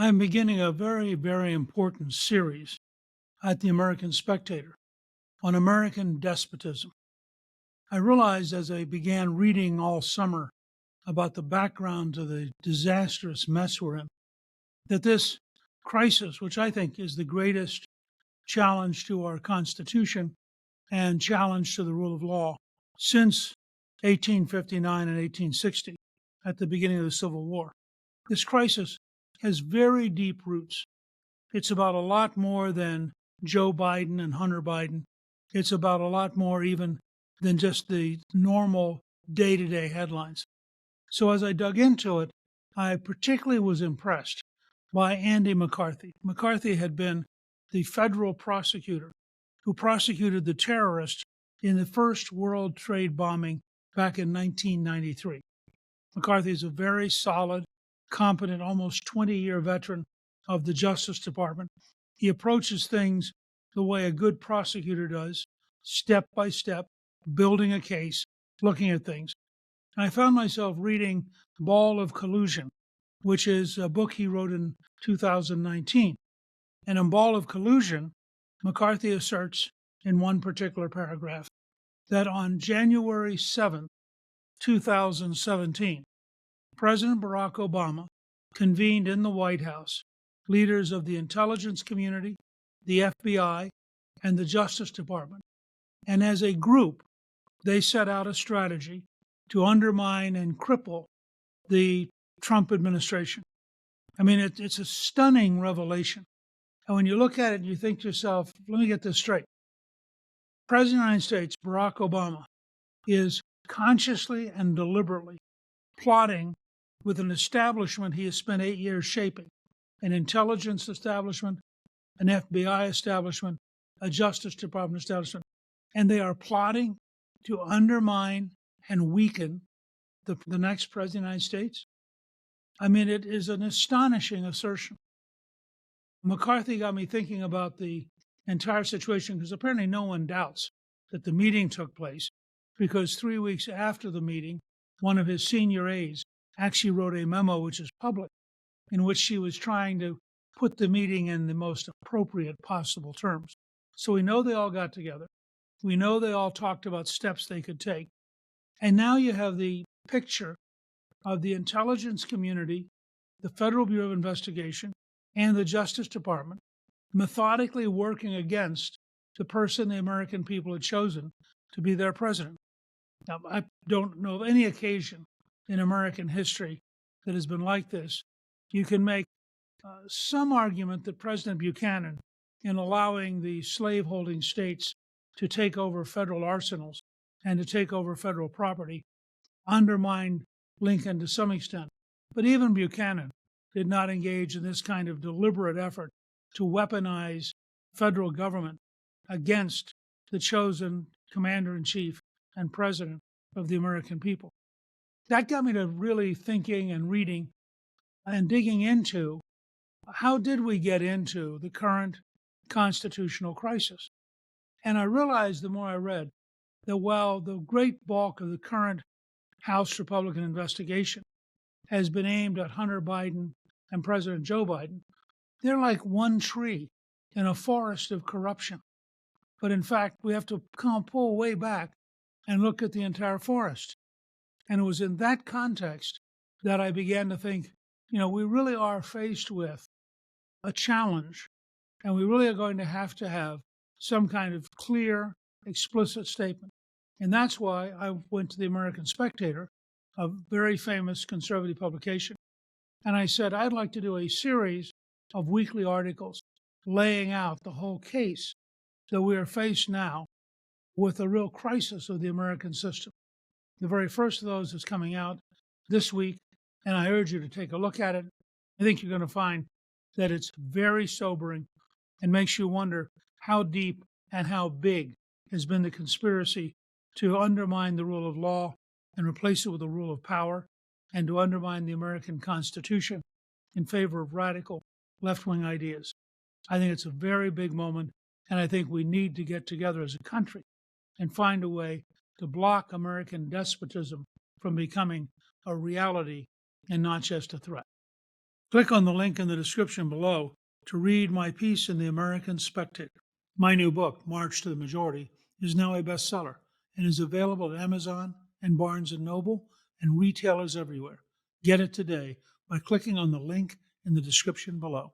I'm beginning a very, very important series at the American Spectator on American despotism. I realized as I began reading all summer about the background to the disastrous mess we're in, that this crisis, which I think is the greatest challenge to our Constitution and challenge to the rule of law since 1859 and 1860, at the beginning of the Civil War, this crisis has very deep roots. It's about a lot more than Joe Biden and Hunter Biden. It's about a lot more even than just the normal day-to-day headlines. So as I dug into it, I particularly was impressed by Andy McCarthy. McCarthy had been the federal prosecutor who prosecuted the terrorists in the first World Trade bombing back in 1993. McCarthy is a very solid, competent, almost 20-year veteran of the Justice Department. He approaches things the way a good prosecutor does, step by step, building a case, looking at things. And I found myself reading Ball of Collusion, which is a book he wrote in 2019. And in Ball of Collusion, McCarthy asserts in one particular paragraph that on January 7th, 2017, President Barack Obama convened in the White House leaders of the intelligence community, the FBI, and the Justice Department. And as a group, they set out a strategy to undermine and cripple the Trump administration. I mean, it's a stunning revelation. And when you look at it, you think to yourself, let me get this straight. President of the United States, Barack Obama, is consciously and deliberately plotting with an establishment he has spent 8 years shaping, an intelligence establishment, an FBI establishment, a Justice Department establishment, and they are plotting to undermine and weaken the next president of the United States. I mean, it is an astonishing assertion. McCarthy got me thinking about the entire situation because apparently no one doubts that the meeting took place, because 3 weeks after the meeting, one of his senior aides actually wrote a memo, which is public, in which she was trying to put the meeting in the most appropriate possible terms. So we know they all got together. We know they all talked about steps they could take. And now you have the picture of the intelligence community, the Federal Bureau of Investigation, and the Justice Department methodically working against the person the American people had chosen to be their president. Now, I don't know of any occasion in American history that has been like this. You can make some argument that President Buchanan, in allowing the slave-holding states to take over federal arsenals and to take over federal property, undermined Lincoln to some extent. But even Buchanan did not engage in this kind of deliberate effort to weaponize federal government against the chosen commander-in-chief and president of the American people. That got me to really thinking and reading and digging into how did we get into the current constitutional crisis. And I realized the more I read that while the great bulk of the current House Republican investigation has been aimed at Hunter Biden and President Joe Biden, they're like one tree in a forest of corruption. But in fact, we have to pull way back and look at the entire forest. And it was in that context that I began to think, we really are faced with a challenge, and we really are going to have some kind of clear, explicit statement. And that's why I went to the American Spectator, a very famous conservative publication, and I said, I'd like to do a series of weekly articles laying out the whole case that we are faced now with a real crisis of the American system. The very first of those is coming out this week, and I urge you to take a look at it. I think you're going to find that it's very sobering and makes you wonder how deep and how big has been the conspiracy to undermine the rule of law and replace it with the rule of power, and to undermine the American Constitution in favor of radical left-wing ideas. I think it's a very big moment, and I think we need to get together as a country and find a way to block American despotism from becoming a reality and not just a threat. Click on the link in the description below to read my piece in the American Spectator. My new book, March to the Majority, is now a bestseller and is available at Amazon and Barnes & Noble and retailers everywhere. Get it today by clicking on the link in the description below.